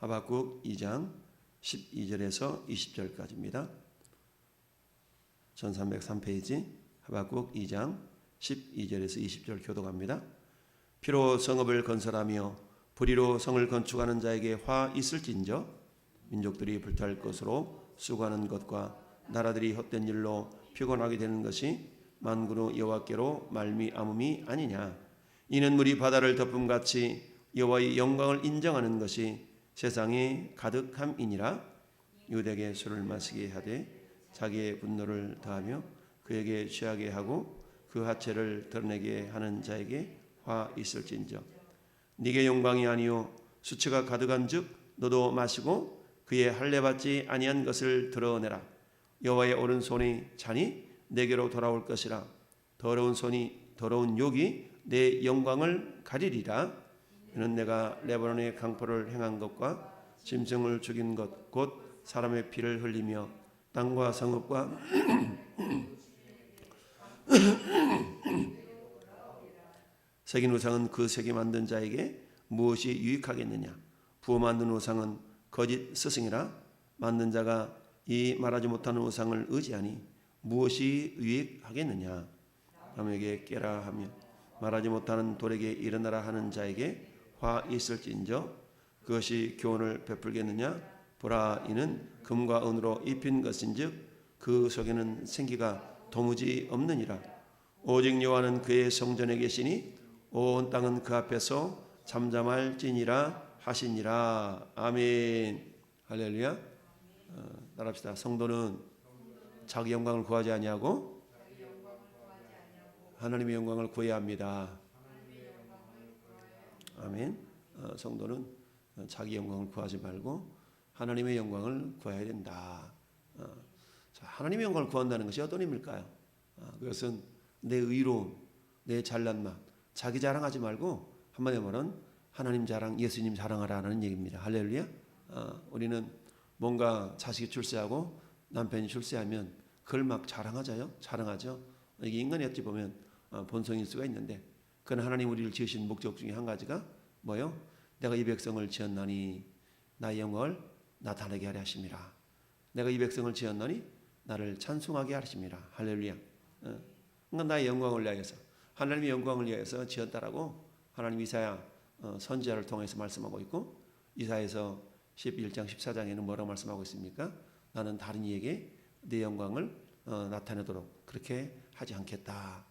하박국 2장 12절에서 20절까지입니다. 1303페이지 하박국 2장 12절에서 20절 교독합니다. 피로 성읍을 건설하며 불의로 성을 건축하는 자에게 화 있을진저 민족들이 불탈 것으로 수고하는 것과 나라들이 헛된 일로 피곤하게 되는 것이 만군의 여호와께로 말미암음이 아니냐. 이는 물이 바다를 덮음같이 여호와의 영광을 인정하는 것이 세상에 가득함이니라. 유대에게 술을 마시게 하되 자기의 분노를 더하며 그에게 취하게 하고 그 하체를 드러내게 하는 자에게 화 있을진저 네게 영광이 아니요 수치가 가득한즉 너도 마시고 그의 할례받지 아니한 것을 드러내라. 여호와의 오른손이 잔이 내게로 돌아올 것이라. 더러운 욕이 내 영광을 가리리라. 이는 내가 레바논의 강포를 행한 것과 짐승을 죽인 것 곧 사람의 피를 흘리며 땅과 성읍과 새긴 우상은 그 새겨 만든 자에게 무엇이 유익하겠느냐. 부어 만든 우상은 거짓 스승이라. 만든 자가 이 말하지 못하는 우상을 의지하니 무엇이 유익하겠느냐. 남에게 깨라 하며 말하지 못하는 돌에게 일어나라 하는 자에게 화 있을진저 그것이 교훈을 베풀겠느냐. 보라, 이는 금과 은으로 입힌 것인즉 그 속에는 생기가 도무지 없느니라. 오직 여호와는 그의 성전에 계시니 온 땅은 그 앞에서 잠잠할지니라 하시니라. 아멘. 할렐루야. 따라합시다. 성도는 자기 영광을 구하지 아니하고 하나님의 영광을 구해야 합니다. 아멘. 성도는 자기 영광을 구하지 말고 하나님의 영광을 구해야 된다. 하나님의 영광을 구한다는 것이 어떤 의미일까요? 그것은 내 의로움, 내 잘난 맛, 자기 자랑하지 말고 한마디로 말하면 하나님 자랑, 예수님 자랑하라는 얘기입니다. 할렐루야. 우리는 뭔가 자식이 출세하고 남편이 출세하면 그걸 막 자랑하죠. 이게 인간이 어찌 보면 본성일 수가 있는데 그건 하나님 우리를 지으신 목적 중에 한 가지가 뭐요? 내가 이 백성을 지었나니 나의 영광을 나타내게 하려 하심이라. 내가 이 백성을 지었나니 나를 찬송하게 하심이라. 할렐루야. 그러니까 나의 영광을 위하여서 하나님의 영광을 위하여서 지었다라고 하나님 이사야 선지자를 통해서 말씀하고 있고 이사야서 11장 14장에는 뭐라고 말씀하고 있습니까? 나는 다른 이에게 내 영광을 나타내도록 그렇게 하지 않겠다.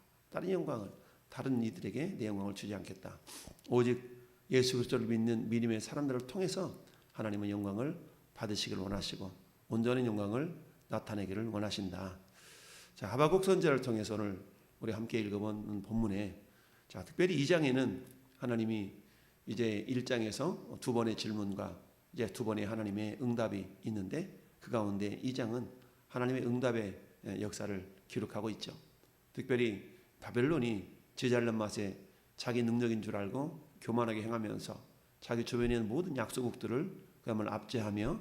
다른 이들에게 내 영광을 주지 않겠다. 오직 예수 그리스도를 믿는 믿음의 사람들을 통해서 하나님의 영광을 받으시기를 원하시고 온전한 영광을 나타내기를 원하신다. 자, 하박국 선지자를 통해서 오늘 우리 함께 읽어본 본문에 자, 특별히 2장에는 하나님이 이제 1장에서 두 번의 질문과 이제 두 번의 하나님의 응답이 있는데 그 가운데 2장은 하나님의 응답의 역사를 기록하고 있죠. 특별히 바벨론이 제잘난 맛에 자기 능력인 줄 알고 교만하게 행하면서 자기 주변에 있는 모든 약소국들을 그야말로 압제하며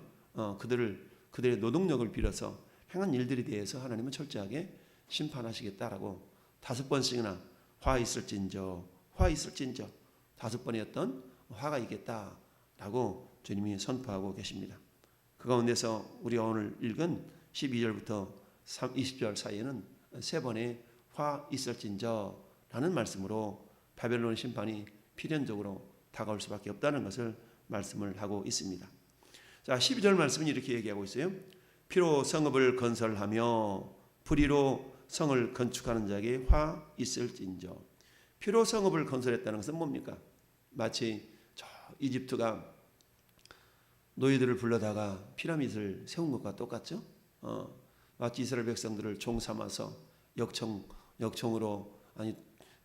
그들의 노동력을 빌어서 행한 일들에 대해서 하나님은 철저하게 심판하시겠다라고 5번씩이나 화 있을진저 5번의 어떤 화가 있겠다라고 주님이 선포하고 계십니다. 그 가운데서 우리가 오늘 읽은 12절부터 20절 사이에는 3번의 화 있을진저라는 말씀으로 바벨론 심판이 필연적으로 다가올 수밖에 없다는 것을 말씀을 하고 있습니다. 자, 12절 말씀은 이렇게 얘기하고 있어요. 피로 성읍을 건설하며 불의로 성을 건축하는 자에게 화 있을진저. 피로 성읍을 건설했다는 것은 뭡니까? 마치 저 이집트가 노예들을 불러다가 피라미드를 세운 것과 똑같죠. 마치 이스라엘 백성들을 종 삼아서 역청으로 아니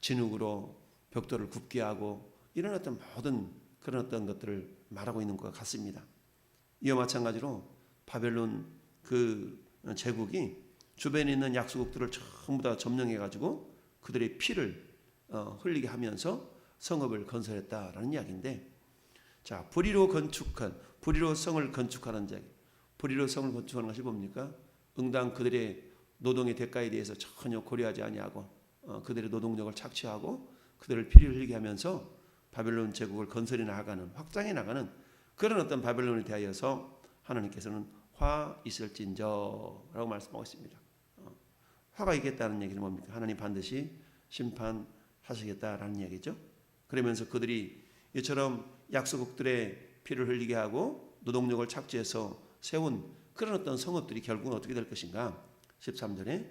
진흙으로 벽돌을 굽게 하고 이런 어떤 모든 그런 어떤 것들을 말하고 있는 것과 같습니다. 이와 마찬가지로 바벨론 그 제국이 주변에 있는 약소국들을 전부 다 점령해 가지고 그들의 피를 흘리게 하면서 성읍을 건설했다라는 이야기인데, 자, 불의로 성을 건축하는 자, 불의로 성을 건축하는 것이 뭡니까? 응당 그들의 노동의 대가에 대해서 전혀 고려하지 아니하고 그들의 노동력을 착취하고 그들을 피를 흘리게 하면서 바벨론 제국을 건설해 나가는, 확장해 나가는 그런 어떤 바벨론에 대하여서 하나님께서는 화 있을진저라고 말씀하고 있습니다. 화가 있겠다는 얘기는 뭡니까? 하나님 반드시 심판하시겠다라는 얘기죠. 그러면서 그들이 이처럼 약소국들의 피를 흘리게 하고 노동력을 착취해서 세운 그런 어떤 성읍들이 결국은 어떻게 될 것인가? 13절에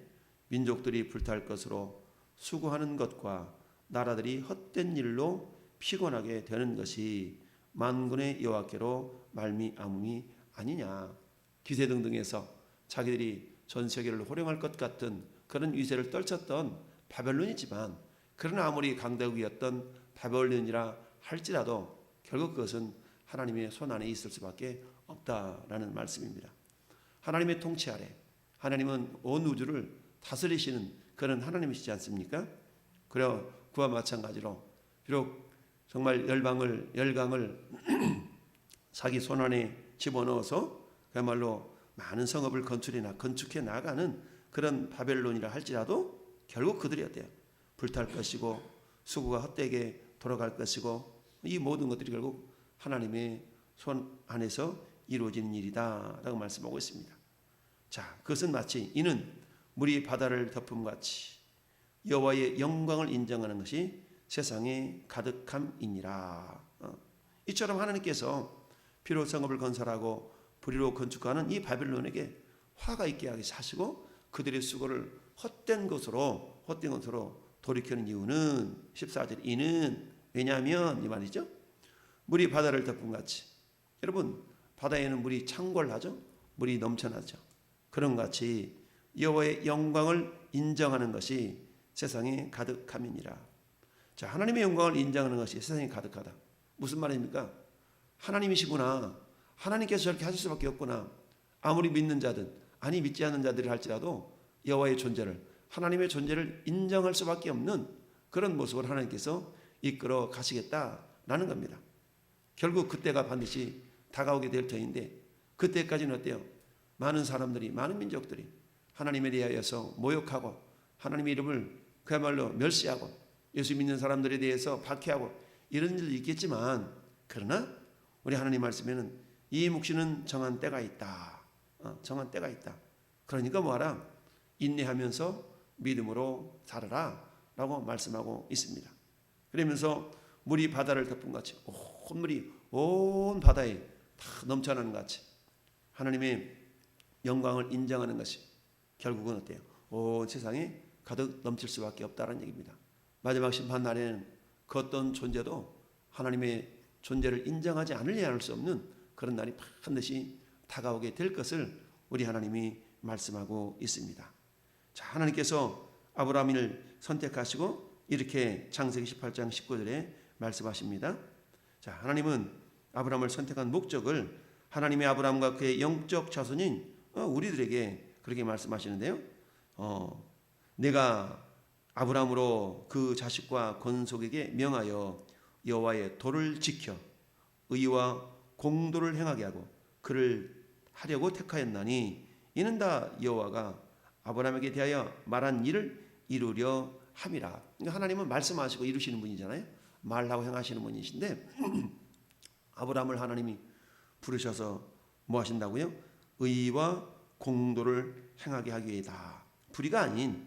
민족들이 불탈 것으로 수고하는 것과 나라들이 헛된 일로 피곤하게 되는 것이 만군의 여호와께로 말미암음이 아니냐. 기세등등해서 자기들이 전 세계를 호령할 것 같은 그런 위세를 떨쳤던 바벨론이지만, 그러나 아무리 강대국이었던 바벨론이라 할지라도 결국 그것은 하나님의 손 안에 있을 수밖에 없다라는 말씀입니다. 하나님의 통치 아래 하나님은 온 우주를 다스리시는 그런 하나님이시지 않습니까? 그래 그와 마찬가지로 비록 정말 열강을 자기 손 안에 집어넣어서 그야말로 많은 성읍을 건축해 나가는 그런 바벨론이라 할지라도 결국 그들이 어때요? 불탈 것이고 수고가 헛되게 돌아갈 것이고 이 모든 것들이 결국 하나님의 손 안에서 이루어지는 일이다라고 말씀하고 있습니다. 자, 그것은 마치 이는 물이 바다를 덮음같이 여호와의 영광을 인정하는 것이 세상에 가득함이니라. 이처럼 하나님께서 피로 성읍을 건설하고 불의로 건축하는 이 바벨론에게 화가 있게 하시고 그들의 수고를 헛된 것으로 돌이키는 이유는 14절 이는 왜냐하면 이 말이죠. 물이 바다를 덮음같이, 여러분 바다에는 물이 창궐하죠. 물이 넘쳐나죠. 그런 같이 여호와의 영광을 인정하는 것이 세상에 가득함이니라. 자, 하나님의 영광을 인정하는 것이 세상에 가득하다. 무슨 말입니까? 하나님이시구나. 하나님께서 저렇게 하실 수밖에 없구나. 아무리 믿는 자든 아니 믿지 않는 자들이 할지라도 여호와의 존재를, 하나님의 존재를 인정할 수밖에 없는 그런 모습을 하나님께서 이끌어 가시겠다라는 겁니다. 결국 그때가 반드시 다가오게 될 터인데, 그때까지는 어때요? 많은 사람들이, 많은 민족들이 하나님에 대하여서 모욕하고 하나님의 이름을 그야말로 멸시하고 예수 믿는 사람들에 대해서 박해하고 이런 일도 있겠지만, 그러나 우리 하나님 말씀에는 이 묵시는 정한 때가 있다. 정한 때가 있다. 그러니까 뭐하라? 인내하면서 믿음으로 살아라 라고 말씀하고 있습니다. 그러면서 물이 바다를 덮음같이 온 물이 온 바다에 다 넘쳐나는 같이 하나님의 영광을 인정하는 것이 결국은 어때요? 온 세상에 가득 넘칠 수밖에 없다는 얘기입니다. 마지막 심판 날에는 그 어떤 존재도 하나님의 존재를 인정하지 않으려 할 수 없는 그런 날이 반드시 다가오게 될 것을 우리 하나님이 말씀하고 있습니다. 자, 하나님께서 아브라함을 선택하시고 이렇게 창세기 18장 19절에 말씀하십니다. 자, 하나님은 아브라함을 선택한 목적을 하나님의 아브라함과 그의 영적 자손인 우리들에게 그렇게 말씀하시는데요. 내가 아브라함으로 그 자식과 건속에게 명하여 여호와의 도를 지켜 의와 공도를 행하게 하고 그를 하려고 택하였나니 이는 다 여호와가 아브라함에게 대하여 말한 일을 이루려 함이라. 그러니까 하나님은 말씀하시고 이루시는 분이잖아요. 말하고 행하시는 분이신데 아브라함을 하나님이 부르셔서 뭐 하신다고요? 의와 공도를 행하게 하기 위해다. 불의가 아닌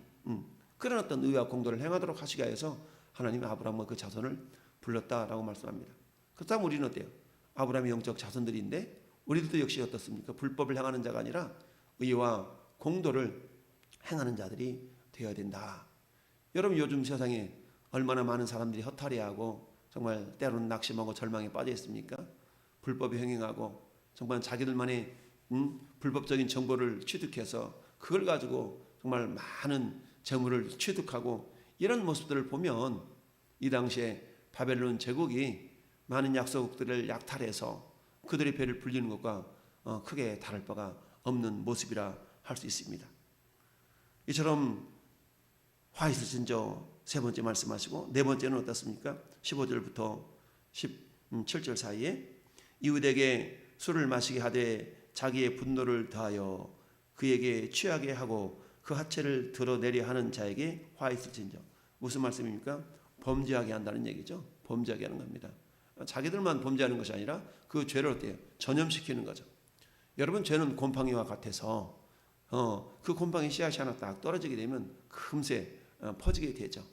그런 어떤 의와 공도를 행하도록 하시기 위해서 하나님이 아브라함과 그 자손을 불렀다라고 말씀합니다. 그렇다면 우리는 어때요? 아브라함의 영적 자손들인데 우리들도 역시 어떻습니까? 불법을 행하는 자가 아니라 의와 공도를 행하는 자들이 되어야 된다. 여러분 요즘 세상에 얼마나 많은 사람들이 허탈해하고 정말 때로는 낙심하고 절망에 빠져 있습니까? 불법에 행행하고 정말 자기들만의 불법적인 정보를 취득해서 그걸 가지고 정말 많은 재물을 취득하고 이런 모습들을 보면 이 당시에 바벨론 제국이 많은 약소국들을 약탈해서 그들의 배를 불리는 것과 크게 다를 바가 없는 모습이라 할 수 있습니다. 이처럼 화 있으신저 세 번째 말씀하시고 네 번째는 어떻습니까? 15절부터 17절 사이에 이웃에게 술을 마시게 하되 자기의 분노를 더하여 그에게 취하게 하고 그 하체를 드러내려 하는 자에게 화 있을진저. 무슨 말씀입니까? 범죄하게 한다는 얘기죠. 범죄하게 하는 겁니다. 자기들만 범죄하는 것이 아니라 그 죄를 어때요? 전염시키는 거죠. 여러분, 죄는 곰팡이와 같아서 그 곰팡이 씨앗이 하나 딱 떨어지게 되면 금세 퍼지게 되죠.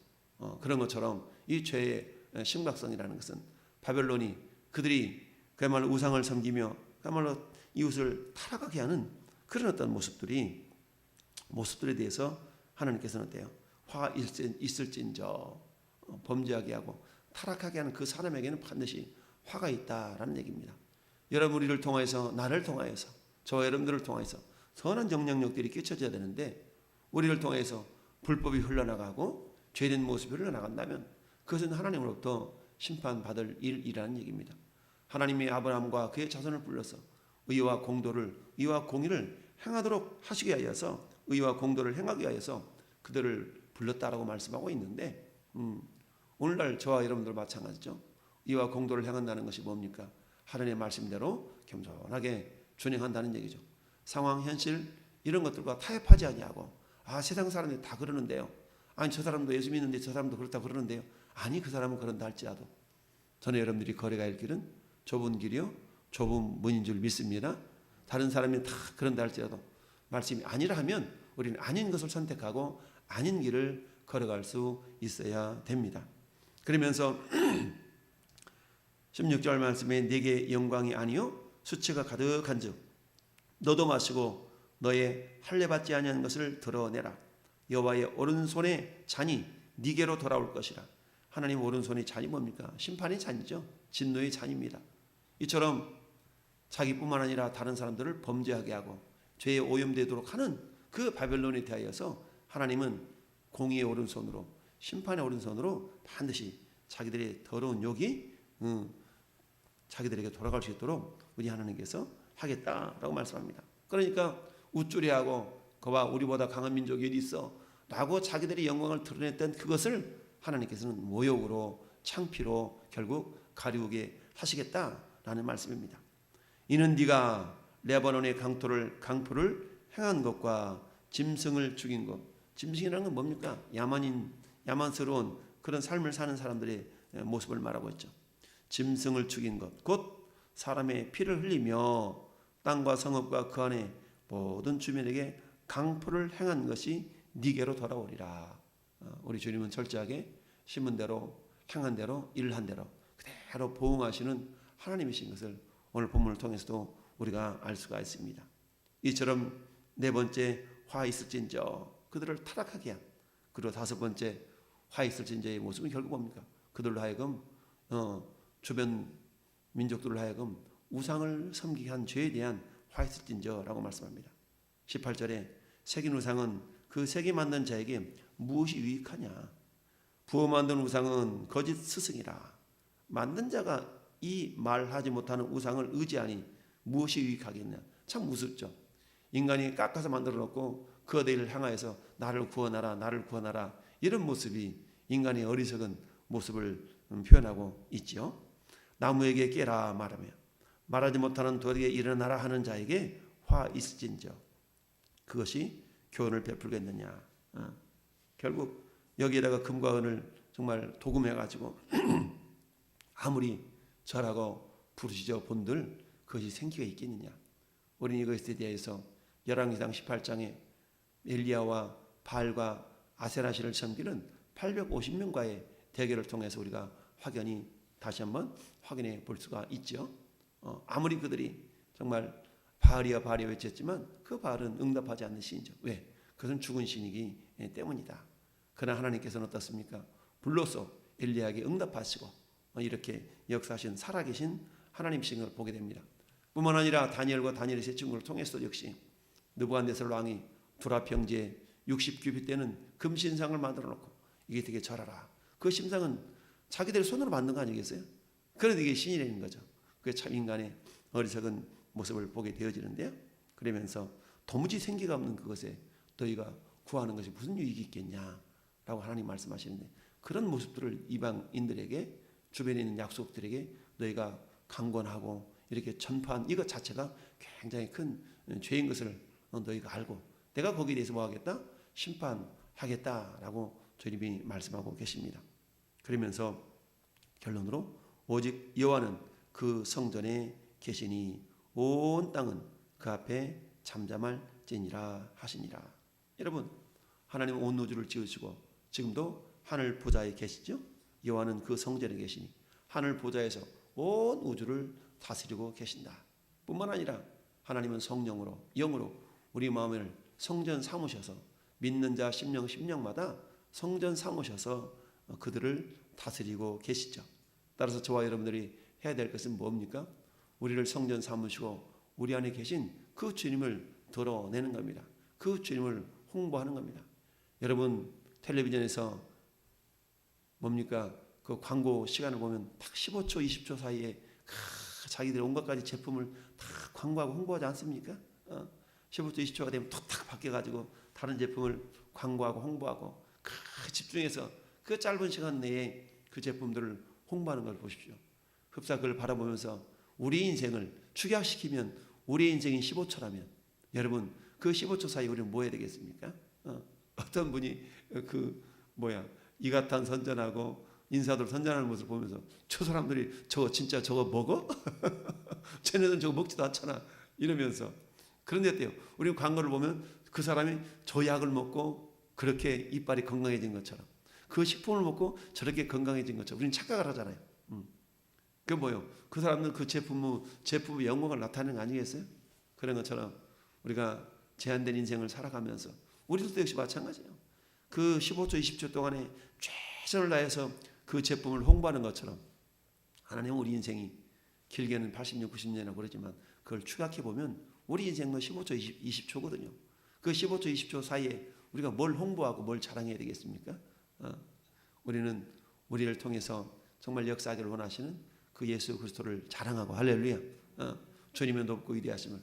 그런 것처럼 이 죄의 심각성이라는 것은 바벨론이 그들이 그야말로 우상을 섬기며 그야말로 이웃을 타락하게 하는 그런 어떤 모습들에 대해서 하나님께서는 어때요? 화가 있을진저 범죄하게 하고 타락하게 하는 그 사람에게는 반드시 화가 있다라는 얘기입니다. 여러분, 우리를 통하여서, 나를 통하여서, 저와 여러분들을 통하여서 선한 영향력들이 끼쳐져야 되는데 우리를 통해서 불법이 흘러나가고 죄된 모습이 흘러나간다면 그것은 하나님으로부터 심판받을 일이라는 얘기입니다. 하나님이 아브라함과 그의 자손을 불러서 의와 공의를 행하도록 하시게 하여서 의와 공도를 행하게 하여서 그들을 불렀다라고 말씀하고 있는데 오늘날 저와 여러분들 마찬가지죠. 의와 공도를 행한다는 것이 뭡니까? 하나님의 말씀대로 겸손하게 준행한다는 얘기죠. 상황, 현실 이런 것들과 타협하지 아니하고 세상 사람들이 다 그러는데요. 아니, 저 사람도 예수 믿는데 저 사람도 그렇다 그러는데요. 아니, 그 사람은 그런다 할지라도 저는 여러분들이 걸어갈 길은 좁은 길이요 좁은 문인 줄 믿습니다. 다른 사람이 다 그런다 할지라도 말씀이 아니라 하면 우리는 아닌 것을 선택하고 아닌 길을 걸어갈 수 있어야 됩니다. 그러면서 16절 말씀에 네게 영광이 아니요 수치가 가득한즉 너도 마시고 너의 할례받지 아니한 것을 드러내라. 여호와의 오른손의 잔이 네게로 돌아올 것이라. 하나님 오른손의 잔이 뭡니까? 심판의 잔이죠. 진노의 잔입니다. 이처럼 자기뿐만 아니라 다른 사람들을 범죄하게 하고 죄에 오염되도록 하는 그 바벨론에 대하여서 하나님은 공의의 오른손으로, 심판의 오른손으로 반드시 자기들의 더러운 욕이 자기들에게 돌아갈 수 있도록 우리 하나님께서 하겠다라고 말씀합니다. 그러니까 우쭐해하고 거봐 우리보다 강한 민족이 어디 있어 라고 자기들의 영광을 드러냈던 그것을 하나님께서는 모욕으로, 창피로 결국 가리우게 하시겠다라는 말씀입니다. 이는 네가 레바논의 강포를 행한 것과 짐승을 죽인 것. 짐승이라는 건 뭡니까? 야만스러운 그런 삶을 사는 사람들의 모습을 말하고 있죠. 짐승을 죽인 것, 곧 사람의 피를 흘리며 땅과 성읍과 그 안에 모든 주민에게 강포를 행한 것이 네게로 돌아오리라. 우리 주님은 철저하게 심은 대로, 행한 대로, 일한 대로 그대로 보응하시는 하나님이신 것을 오늘 본문을 통해서도 우리가 알 수가 있습니다. 이처럼 네 번째 화 있을진저 그들을 타락하게 한, 그리고 다섯 번째 화 있을진저의 모습은 결국 뭡니까? 그들로 하여금 주변 민족들로 하여금 우상을 섬기게 한 죄에 대한 화 있을진저라고 말씀합니다. 18절에 새긴 우상은 그 새겨 만든 자에게 무엇이 유익하냐? 부어 만든 우상은 거짓 스승이라. 만든 자가 이 말하지 못하는 우상을 의지하니 무엇이 유익하겠냐? 참 우습죠. 인간이 깎아서 만들어 놓고 그 어디를 향하여서 나를 구원하라, 나를 구원하라 이런 모습이 인간의 어리석은 모습을 표현하고 있지요. 나무에게 깨라 말하며 말하지 못하는 돌에게 일어나라 하는 자에게 화 있을진저 그것이 교훈을 베풀겠느냐. 결국 여기에다가 금과 은을 정말 도금해가지고 아무리 절하고 부르짖어 본들 그것이 생기가 있겠느냐. 우리는 이것에 대해서 열왕기상 18장에 엘리야와 바알과 아세라시를 섬기는 850명과의 대결을 통해서 우리가 확연히 다시 한번 확인해 볼 수가 있죠. 아무리 그들이 정말 바알이야 바알이야 외쳤지만 그 바알은 응답하지 않는 신이죠. 왜? 그것은 죽은 신이기 때문이다. 그러나 하나님께서는 어떻습니까? 불로써 엘리야에게 응답하시고 이렇게 역사하신 살아계신 하나님이신 걸 보게 됩니다. 뿐만 아니라 다니엘과 다니엘의 세 친구를 통해서도 역시 느부갓네살 왕이 두라평지에 60규빗 되는 금신상을 만들어 놓고 이게 되게 절하라. 그 신상은 자기들 손으로 만든 거 아니겠어요? 그래도 이게 신이라는 거죠. 그게 참 인간의 어리석은 모습을 보게 되어지는데요. 그러면서 도무지 생기가 없는 그것에 너희가 구하는 것이 무슨 유익이 있겠냐라고 하나님 말씀하시는데 그런 모습들을 이방인들에게 주변에 있는 약속들에게 너희가 강권하고 이렇게 전파한 이것 자체가 굉장히 큰 죄인 것을 너희가 알고 내가 거기에 대해서 뭐 하겠다? 심판하겠다라고 주님이 말씀하고 계십니다. 그러면서 결론으로 오직 여호와는 그 성전에 계시니 온 땅은 그 앞에 잠잠할지니라 하시니라. 여러분, 하나님은 온 우주를 지으시고 지금도 하늘 보좌에 계시죠. 여호와는 그 성전에 계시니 하늘 보좌에서 온 우주를 다스리고 계신다. 뿐만 아니라 하나님은 성령으로 영으로 우리 마음을 성전 삼으셔서 믿는 자 심령마다 성전 삼으셔서 그들을 다스리고 계시죠. 따라서 저와 여러분들이 해야 될 것은 뭡니까? 우리를 성전 삼으시고 우리 안에 계신 그 주님을 드러내는 겁니다. 그 주님을 홍보하는 겁니다. 여러분, 텔레비전에서 뭡니까? 그 광고 시간을 보면 딱 15초, 20초 사이에 자기들 온갖 가지 제품을 다 광고하고 홍보하지 않습니까? 15초, 20초가 되면 툭탁 바뀌어가지고 다른 제품을 광고하고 홍보하고 집중해서 그 짧은 시간 내에 그 제품들을 홍보하는 걸 보십시오. 흡사 그걸 바라보면서 우리 인생을 축약시키면 우리 인생이 15초라면 여러분 그 15초 사이 우리는 뭐 해야 되겠습니까? 어떤 분이 이가탄 선전하고 인사들 선전하는 모습을 보면서 저 사람들이 저거 진짜 저거 먹어? 쟤네들은 저거 먹지도 않잖아 이러면서 그런데 어때요? 우리 광고를 보면 그 사람이 저 약을 먹고 그렇게 이빨이 건강해진 것처럼 그 식품을 먹고 저렇게 건강해진 것처럼 우리는 착각을 하잖아요. 그게 뭐예요? 그 사람은 그 제품의 영광을 나타내는 거 아니겠어요? 그런 것처럼 우리가 제한된 인생을 살아가면서 우리도 역시 마찬가지예요. 그 15초, 20초 동안에 최선을 다해서 그 제품을 홍보하는 것처럼 하나님은 우리 인생이 길게는 80년, 90년이나 그러지만 그걸 추각해 보면 우리 인생은 15초, 20초거든요. 그 15초, 20초 사이에 우리가 뭘 홍보하고 뭘 자랑해야 되겠습니까? 우리는 우리를 통해서 정말 역사하기를 원하시는 그 예수 그리스도를 자랑하고 할렐루야. 주님의 높고 위대하심을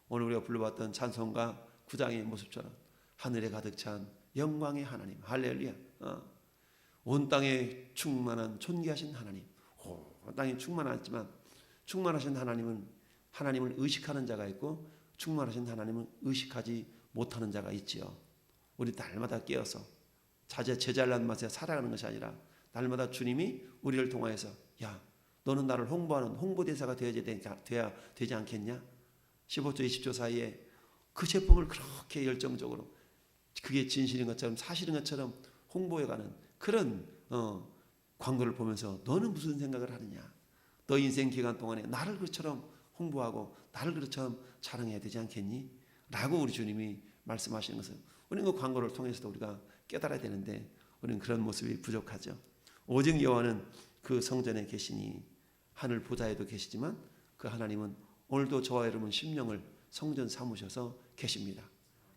오늘 우리가 불러봤던 찬송가 9장의 모습처럼 하늘에 가득 찬 영광의 하나님 할렐루야. 온 땅에 충만한 존귀하신 하나님. 온 땅에 충만하지만 충만하신 하나님을 의식하는 자가 있고 충만하신 하나님은 의식하지 못하는 자가 있지요. 우리 날마다 깨어서 제잘난 맛에 살아가는 것이 아니라 날마다 주님이 우리를 통하여서 야 너는 나를 홍보하는 홍보대사가 되어야 되지 않겠냐? 15초 20초 사이에 그 제품을 그렇게 열정적으로 그게 진실인 것처럼 사실인 것처럼 홍보해가는 그런 광고를 보면서 너는 무슨 생각을 하느냐? 너 인생 기간 동안에 나를 그처럼 홍보하고 나를 그처럼 자랑해야 되지 않겠니? 라고 우리 주님이 말씀하시는 것은 우리는 그 광고를 통해서도 우리가 깨달아야 되는데 우리는 그런 모습이 부족하죠. 오직 여호와는 그 성전에 계시니 하늘 보좌에도 계시지만 그 하나님은 오늘도 저와 여러분 심령을 성전 삼으셔서 계십니다.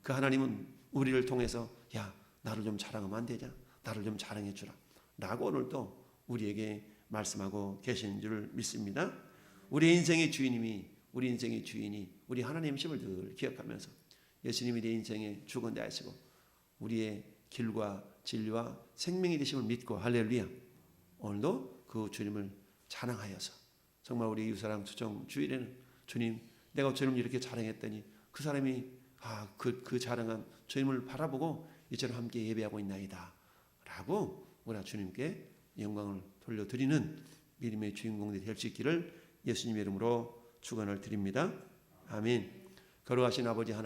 그 하나님은 우리를 통해서 야 나를 좀 자랑하면 안 되냐? 나를 좀 자랑해 주라 라고 오늘도 우리에게 말씀하고 계시는 줄 믿습니다. 우리 인생의 주인이 우리 하나님이심을 늘 기억하면서 예수님이 내 인생의 주권자 하시고 우리의 길과 진리와 생명이 되심을 믿고 할렐루야. 오늘도 그 주님을 자랑하여서 정말 우리 이웃사랑 추정 주일에는 주님 내가 주님을 이렇게 자랑했더니 그 사람이 그 자랑한 주님을 바라보고 이처럼 함께 예배하고 있나이다 라고 우리가 주님께 영광을 돌려드리는 믿음의 주인공들이 될 수 있기를 예수님의 이름으로 축원을 드립니다. 아멘. 거룩하신 아버지 하나님